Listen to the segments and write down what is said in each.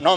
9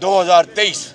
2023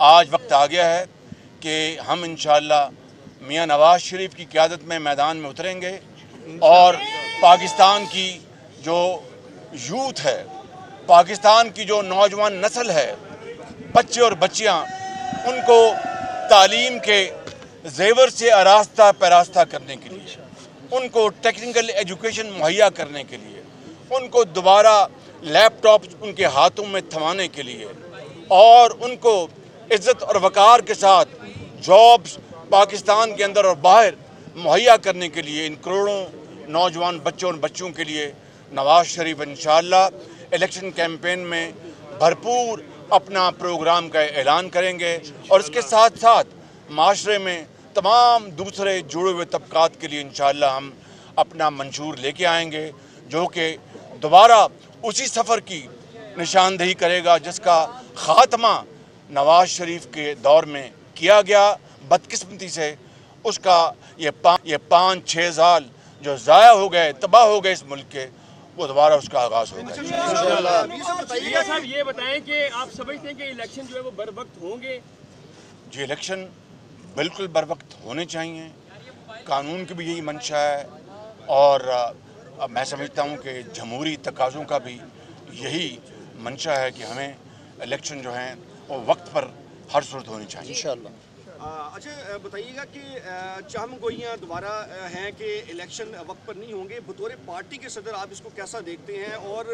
آج وقت آ گیا ہے کہ ہم انشاءاللہ میاں نواز شریف کی قیادت میں میدان میں اتریں گے اور پاکستان کی جو یوتھ ہے، پاکستان کی جو نوجوان نسل ہے، بچے اور بچیاں، ان کو تعلیم کے زیور سے آراستہ پیراستہ کرنے کے لیے، ان کو ٹیکنیکل ایجوکیشن مہیا کرنے کے لیے، ان کو دوبارہ لیپ ٹاپ ان کے ہاتھوں میں تھمانے کے لیے اور ان کو عزت اور وقار کے ساتھ جابز پاکستان کے اندر اور باہر مہیا کرنے کے لیے، ان کروڑوں نوجوان بچوں اور بچوں کے لیے نواز شریف انشاءاللہ الیکشن کیمپین میں بھرپور اپنا پروگرام کا اعلان کریں گے اور اس کے ساتھ ساتھ معاشرے میں تمام دوسرے جڑے ہوئے طبقات کے لیے انشاءاللہ ہم اپنا منشور لے کے آئیں گے جو کہ دوبارہ اسی سفر کی نشاندہی کرے گا جس کا خاتمہ نواز شریف کے دور میں کیا گیا بدقسمتی سے۔ اس کا یہ 5-6 سال جو ضائع ہو گئے، تباہ ہو گئے اس ملک کے، وہ دوبارہ اس کا آغاز ہوگا۔ میاں صاحب یہ بتائیں کہ آپ سمجھتے ہیں کہ الیکشن جو ہے وہ بر وقت ہوں گے؟ جی، الیکشن بالکل بر وقت ہونے چاہیے، قانون کی بھی یہی منشا ہے اور میں سمجھتا ہوں کہ جمہوری تقاضوں کا بھی یہی منشا ہے کہ ہمیں الیکشن جو ہیں وہ وقت پر ہر صورت ہونی چاہیے انشاءاللہ۔ اچھا بتائیے گا کہ چہم گوئیاں دوبارہ ہیں کہ الیکشن وقت پر نہیں ہوں گے، بطور پارٹی کے صدر آپ اس کو کیسا دیکھتے ہیں اور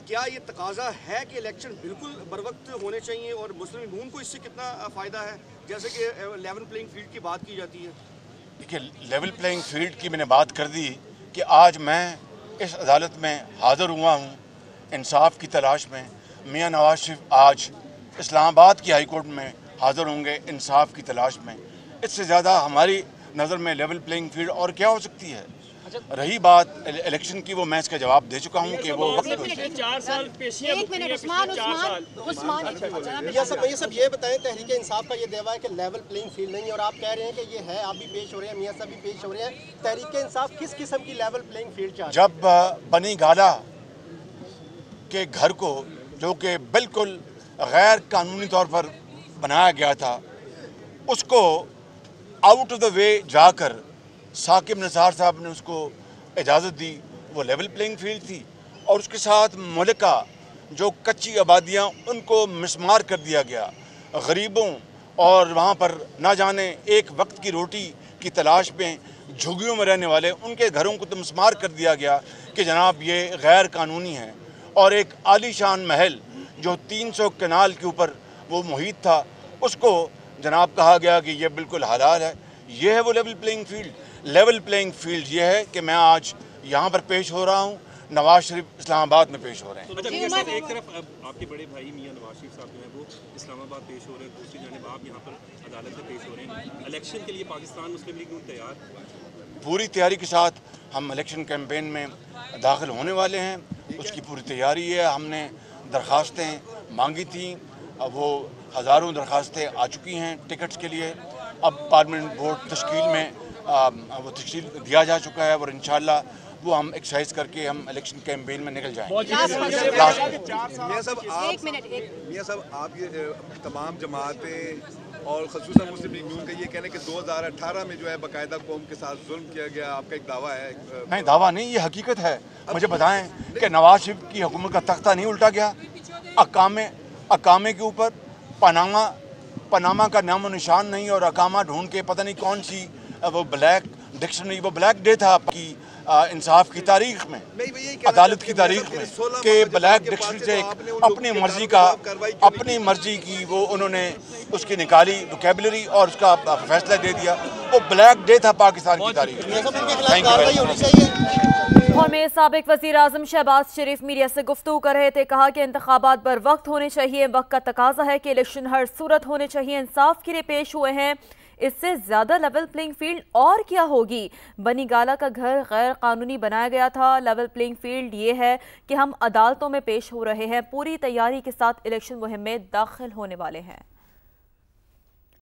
کیا یہ تقاضا ہے کہ الیکشن بالکل بر وقت ہونے چاہیے اور مسلم نون کو اس سے کتنا فائدہ ہے جیسے کہ لیول پلینگ فیلڈ کی بات کی جاتی ہے؟ دیکھیے، لیول پلینگ فیلڈ کی میں نے بات کر دی کہ آج میں اس عدالت میں حاضر ہوا ہوں انصاف کی تلاش میں۔ میاں نواز شریف آج اسلام آباد کی ہائی کورٹ میں حاضر ہوں گے انصاف کی تلاش میں۔ اس سے زیادہ ہماری نظر میں لیول پلینگ فیلڈ اور کیا ہو سکتی ہے؟ رہی بات الیکشن کی، وہ میں اس کا جواب دے چکا ہوں کہ وہ وقت میں 4 سال پیشیاں میاں صاحب یہ بتائیں، تحریک انصاف کا یہ دعویٰ ہے کہ لیول پلینگ فیلڈ نہیں، اور آپ کہہ رہے ہیں کہ یہ ہے، آپ بھی پیش ہو رہے ہیں، میاں صاحب بھی پیش ہو رہے ہیں، تحریک انصاف کس قسم کی لیول پلینگ فیلڈ چاہتے ہیں؟ جب بنی گالا کے گھر کو جو کہ بالکل غیر قانونی طور پر بنایا گیا تھا، اس کو آؤٹ آف دا وے جا کر ثاقب نثار صاحب نے اس کو اجازت دی، وہ لیول پلینگ فیلڈ تھی، اور اس کے ساتھ ملکہ جو کچی آبادیاں ان کو مسمار کر دیا گیا، غریبوں اور وہاں پر نہ جانے ایک وقت کی روٹی کی تلاش میں جھگیوں میں رہنے والے ان کے گھروں کو تو مسمار کر دیا گیا کہ جناب یہ غیر قانونی ہے، اور ایک عالی شان محل جو 300 کنال کے اوپر وہ محیط تھا اس کو جناب کہا گیا کہ یہ بالکل حلال ہے۔ یہ ہے وہ level playing field. Level playing field یہ ہے کہ میں آج یہاں پر پیش ہو رہا ہوں، نواز شریف اسلام آباد میں پیش ہو رہے ہیں۔ میاں صاحب ایک طرف آپ کے بڑے بھائی میاں نواز شریف صاحب جو ہیں وہ اسلام آباد پیش ہو رہے ہیں، دوسری جانب آپ یہاں پر عدالت میں پیش ہو رہے ہیں، الیکشن کے لیے پاکستان مسلم لیگ نون تیار؟ پوری تیاری کے ساتھ ہم الیکشن کیمپین میں داخل ہونے والے ہیں، اس کی پوری تیاری ہے۔ ہم نے درخواستیں مانگی تھیں، وہ ہزاروں درخواستیں آ چکی ہیں ٹکٹس کے لیے۔ اب پارلیمنٹ بورڈ تشکیل میں وہ تشکیل دیا جا چکا ہے اور انشاءاللہ وہ ہم ایکسرسائز کر کے ہم الیکشن کیمپین میں نکل جائیں گے۔ میاں صاحب آپ یہ تمام جماعتیں اور خصوصاً مسلم لیگ نون کا یہ کہنا ہے کہ 2018 میں جو ہے باقاعدہ قوم کے ساتھ ظلم کیا گیا، آپ کا ایک دعویٰ ہے؟ نہیں، دعویٰ نہیں، یہ حقیقت ہے۔ مجھے بتائیں کہ نواز شریف کی حکومت کا تختہ نہیں الٹا گیا؟ اقامے کے اوپر پاناما کا نام و نشان نہیں، اور اقامہ ڈھونڈ کے پتہ نہیں کون سی وہ بلیک ڈکشنری، وہ بلیک ڈے تھا کی انصاف کی تاریخ میں، عدالت کی تاریخ میں، کہ بلیک ڈکشنری سے اپنی مرضی کی وہ انہوں نے اس کی نکالی وکیبلری اور اس کا فیصلہ دے دیا۔ وہ بلیک ڈے تھا پاکستان کی تاریخ میں۔ لاہور میں سابق وزیر اعظم شہباز شریف میڈیا سے گفتگو کر رہے تھے، کہا کہ انتخابات بر وقت ہونے چاہیے، وقت کا تقاضا ہے کہ الیکشن ہر صورت ہونے چاہیے، انصاف کے لیے پیش ہوئے ہیں، اس سے زیادہ لیول پلینگ فیلڈ اور کیا ہوگی؟ بنی گالا کا گھر غیر قانونی بنایا گیا تھا، لیول پلینگ فیلڈ یہ ہے کہ ہم عدالتوں میں پیش ہو رہے ہیں، پوری تیاری کے ساتھ الیکشن مہم میں داخل ہونے والے ہیں۔